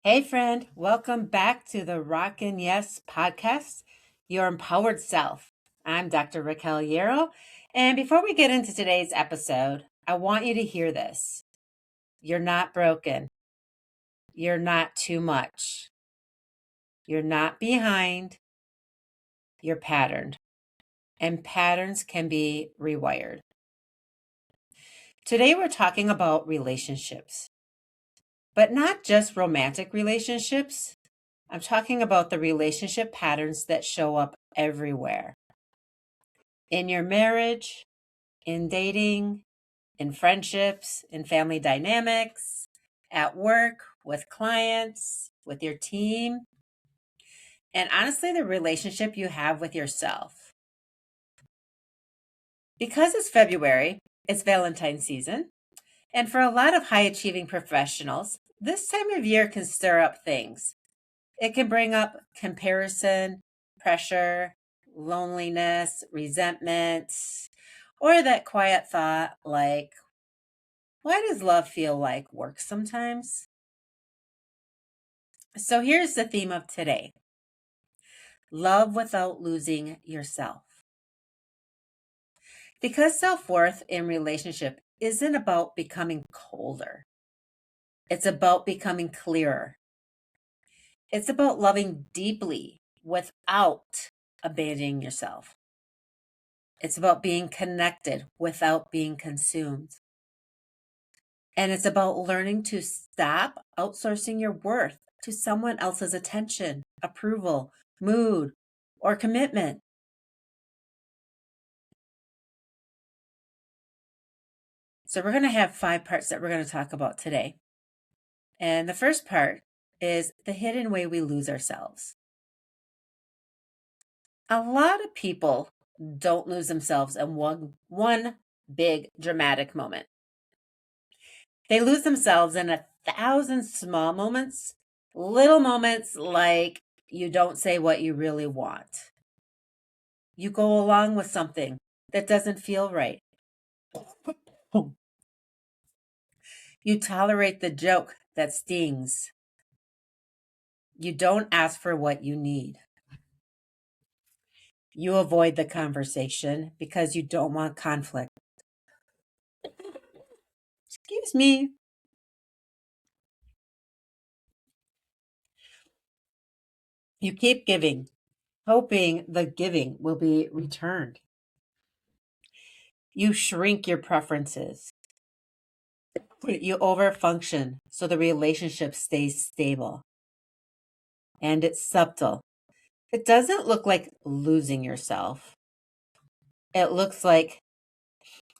Hey, friend, welcome back to the Rock and Yes podcast, Your Empowered Self. I'm Dr. Raquel Yarroch. And before we get into today's episode, I want you to hear this. You're not broken. You're not too much. You're not behind. You're patterned. And patterns can be rewired. Today, we're talking about relationships, but not just romantic relationships. I'm talking about the relationship patterns that show up everywhere. In your marriage, in dating, in friendships, in family dynamics, at work, with clients, with your team, and honestly, the relationship you have with yourself. Because it's February, it's Valentine's season, and for a lot of high achieving professionals, this time of year can stir up things. It can bring up comparison, pressure, loneliness, resentment, or that quiet thought like, why does love feel like work sometimes? So here's the theme of today: love without losing yourself. Because self-worth in relationship isn't about becoming colder. It's about becoming clearer. It's about loving deeply without abandoning yourself. It's about being connected without being consumed. And it's about learning to stop outsourcing your worth to someone else's attention, approval, mood, or commitment. So we're going to have 5 parts that we're going to talk about today. And the first part is the hidden way we lose ourselves. A lot of people don't lose themselves in one big dramatic moment. They lose themselves in 1,000 small moments, little moments like you don't say what you really want. You go along with something that doesn't feel right. You tolerate the joke that stings. You don't ask for what you need. You avoid the conversation because you don't want conflict. Excuse me. You keep giving, hoping the giving will be returned. You shrink your preferences. You overfunction so the relationship stays stable. And it's subtle. It doesn't look like losing yourself. It looks like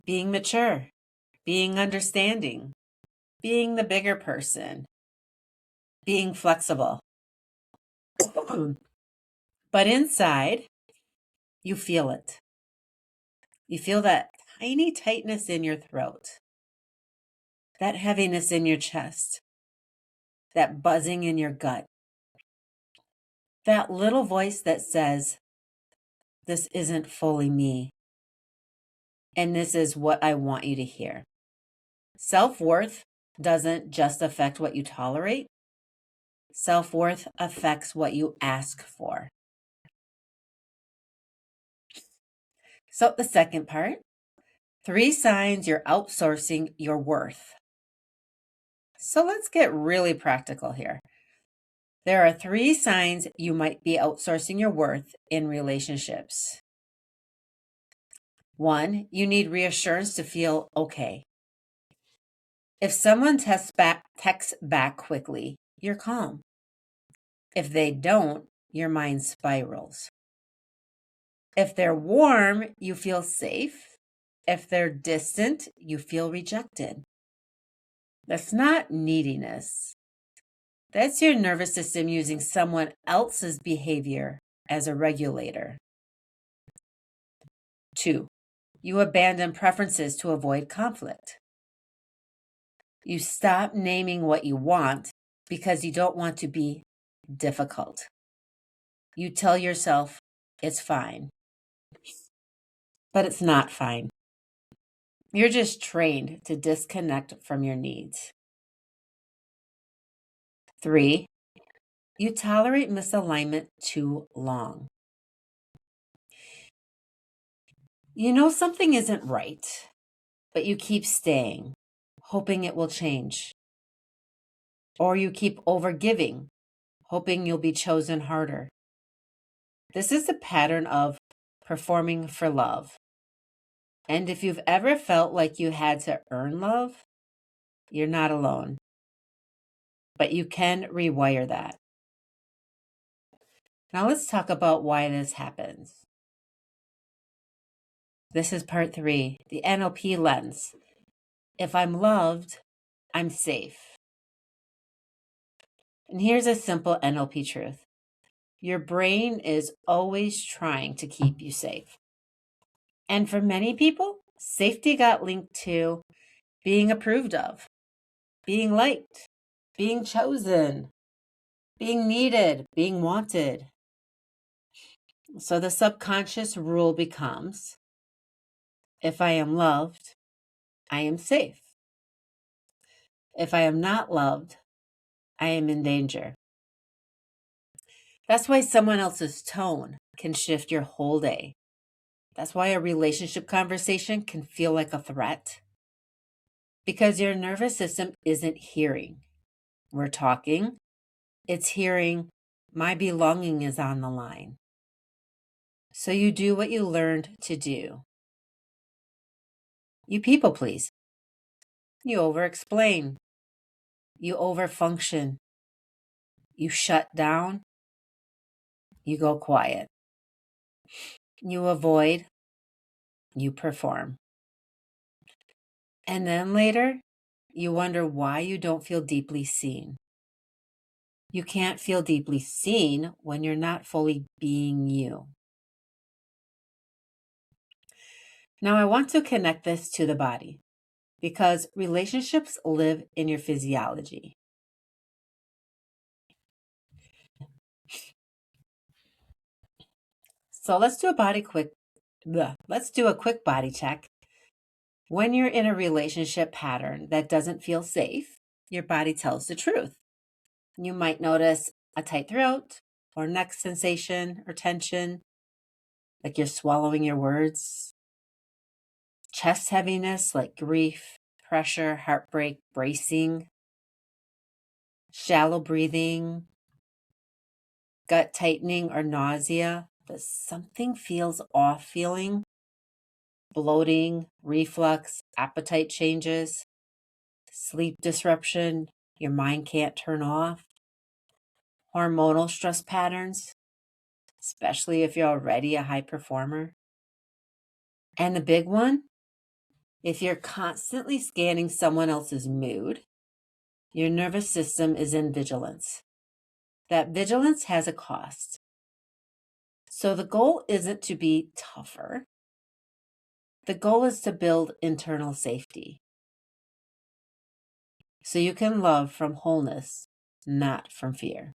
being mature, being understanding, being the bigger person, being flexible. But inside, you feel it. You feel that tiny tightness in your throat, that heaviness in your chest, that buzzing in your gut, that little voice that says, this isn't fully me, and this is what I want you to hear. Self-worth doesn't just affect what you tolerate. Self-worth affects what you ask for. So the second part, 3 signs you're outsourcing your worth. So let's get really practical here. There are 3 signs you might be outsourcing your worth in relationships. 1, you need reassurance to feel okay. If someone texts back quickly, you're calm. If they don't, your mind spirals. If they're warm, you feel safe. If they're distant, you feel rejected. That's not neediness. That's your nervous system using someone else's behavior as a regulator. 2, you abandon preferences to avoid conflict. You stop naming what you want because you don't want to be difficult. You tell yourself it's fine, but it's not fine. You're just trained to disconnect from your needs. 3, you tolerate misalignment too long. You know something isn't right, but you keep staying, hoping it will change. Or you keep overgiving, hoping you'll be chosen harder. This is a pattern of performing for love. And if you've ever felt like you had to earn love, you're not alone. But you can rewire that. Now let's talk about why this happens. This is part 3, the NLP lens. If I'm loved, I'm safe. And here's a simple NLP truth. Your brain is always trying to keep you safe. And for many people, safety got linked to being approved of, being liked, being chosen, being needed, being wanted. So the subconscious rule becomes, if I am loved, I am safe. If I am not loved, I am in danger. That's why someone else's tone can shift your whole day. That's why a relationship conversation can feel like a threat. Because your nervous system isn't hearing. We're talking. It's hearing, my belonging is on the line. So you do what you learned to do. You people please. You over-explain. You over-function. You shut down. You go quiet. You avoid. You perform. And then later, you wonder why you don't feel deeply seen. You can't feel deeply seen when you're not fully being you. Now, I want to connect this to the body because relationships live in your physiology. So let's do a quick body check. When you're in a relationship pattern that doesn't feel safe, your body tells the truth. You might notice a tight throat or neck sensation or tension, like you're swallowing your words. Chest heaviness, like grief, pressure, heartbreak, bracing. Shallow breathing, gut tightening or nausea. Does something feels off feeling? Bloating, reflux, appetite changes, sleep disruption, your mind can't turn off. Hormonal stress patterns, especially if you're already a high performer. And the big one, if you're constantly scanning someone else's mood, your nervous system is in vigilance. That vigilance has a cost. So the goal isn't to be tougher. The goal is to build internal safety. So you can love from wholeness, not from fear.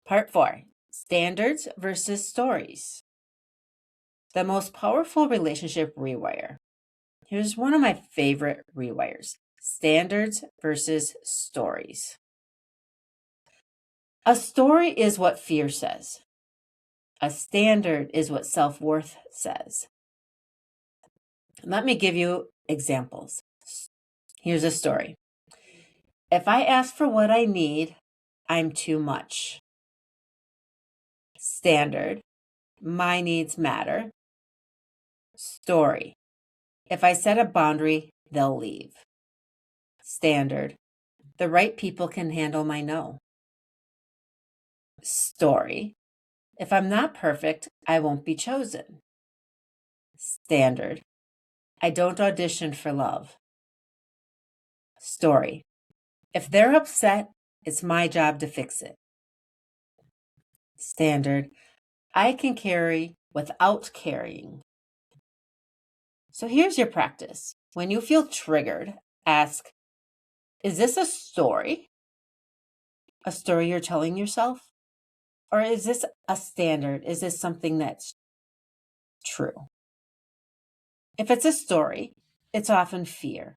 Part 4, standards versus stories. The most powerful relationship rewire. Here's one of my favorite rewires. Standards versus stories. A story is what fear says. A standard is what self-worth says. Let me give you examples. Here's a story. If I ask for what I need, I'm too much. Standard, my needs matter. Story, if I set a boundary, they'll leave. Standard, the right people can handle my no. Story, if I'm not perfect, I won't be chosen. Standard, I don't audition for love. Story, if they're upset, it's my job to fix it. Standard, I can carry without carrying. So here's your practice. When you feel triggered, ask, is this a story? A story you're telling yourself? Or is this a standard? Is this something that's true? If it's a story, it's often fear.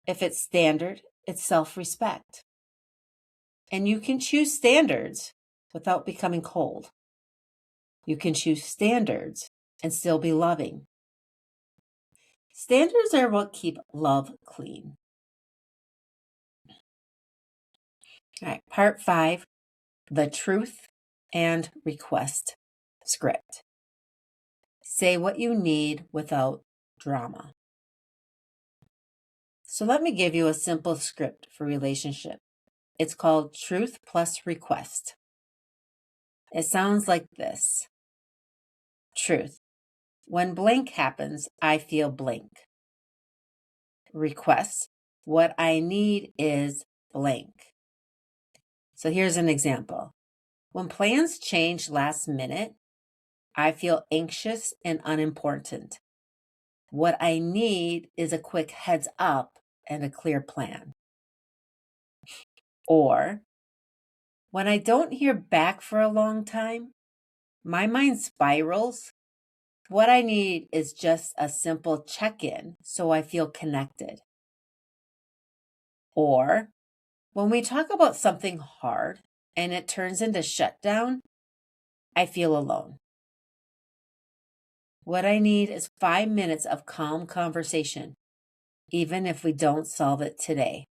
If it's standard, It's self-respect. And you can choose standards without becoming cold. You can choose standards and still be loving. Standards are what keep love clean. All right, part 5, the truth and request script. Say what you need without drama. So let me give you a simple script for relationship. It's called truth plus request. It sounds like this. Truth. When blank happens, I feel blank. Request. What I need is blank. So here's an example. When plans change last minute, I feel anxious and unimportant. What I need is a quick heads up and a clear plan. Or, when I don't hear back for a long time, my mind spirals. What I need is just a simple check-in so I feel connected. Or, when we talk about something hard and it turns into shutdown, I feel alone. What I need is 5 minutes of calm conversation, even if we don't solve it today.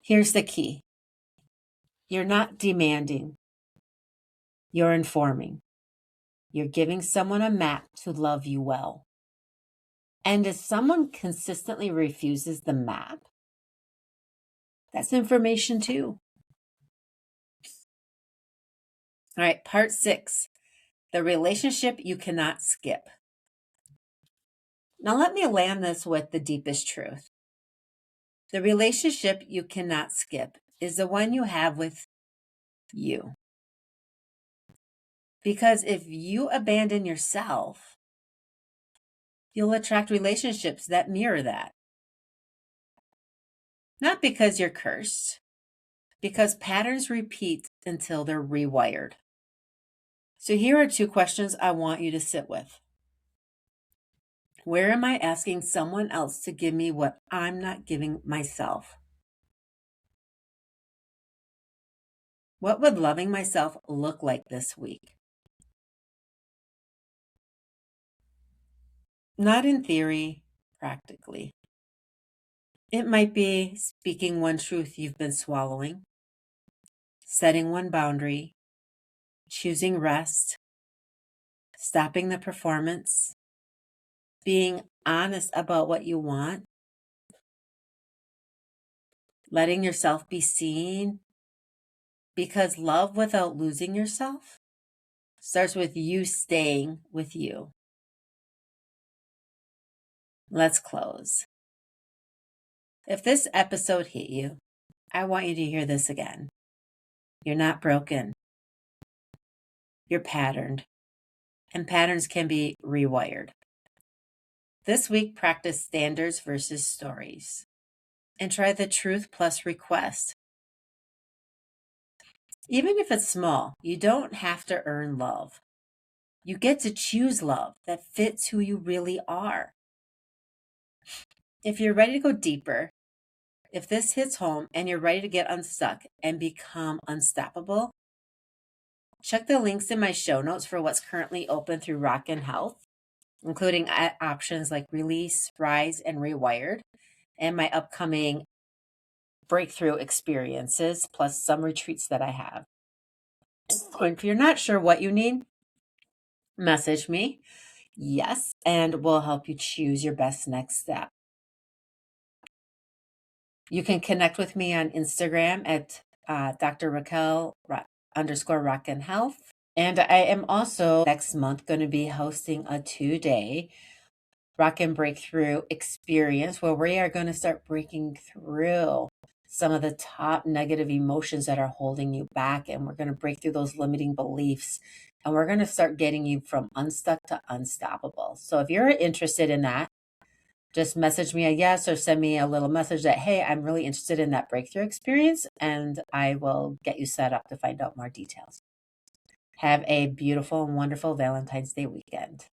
Here's the key. You're not demanding. You're informing. You're giving someone a map to love you well. And if someone consistently refuses the map, that's information too. All right, part 6, the relationship you cannot skip. Now let me land this with the deepest truth. The relationship you cannot skip is the one you have with you. Because if you abandon yourself, you'll attract relationships that mirror that. Not because you're cursed, because patterns repeat until they're rewired. So here are 2 questions I want you to sit with. Where am I asking someone else to give me what I'm not giving myself? What would loving myself look like this week? Not in theory, practically. It might be speaking one truth you've been swallowing, setting one boundary, choosing rest, stopping the performance, being honest about what you want, letting yourself be seen, because love without losing yourself starts with you staying with you. Let's close. If this episode hit you, I want you to hear this again. You're not broken. You're patterned. And patterns can be rewired. This week, practice standards versus stories. And try the truth plus request. Even if it's small, you don't have to earn love. You get to choose love that fits who you really are. If you're ready to go deeper, if this hits home and you're ready to get unstuck and become unstoppable, check the links in my show notes for what's currently open through Raquel Health, including options like Release, Rise, and Rewired, and my upcoming breakthrough experiences, plus some retreats that I have. If you're not sure what you need, message me. Yes, and we'll help you choose your best next step. You can connect with me on Instagram at Dr. Raquel _ Rock and Health. And I am also next month going to be hosting a 2-day Rock and Breakthrough experience where we are going to start breaking through some of the top negative emotions that are holding you back. And we're going to break through those limiting beliefs. And we're going to start getting you from unstuck to unstoppable. So if you're interested in that, just message me a yes or send me a little message that, hey, I'm really interested in that breakthrough experience, and I will get you set up to find out more details. Have a beautiful and wonderful Valentine's Day weekend.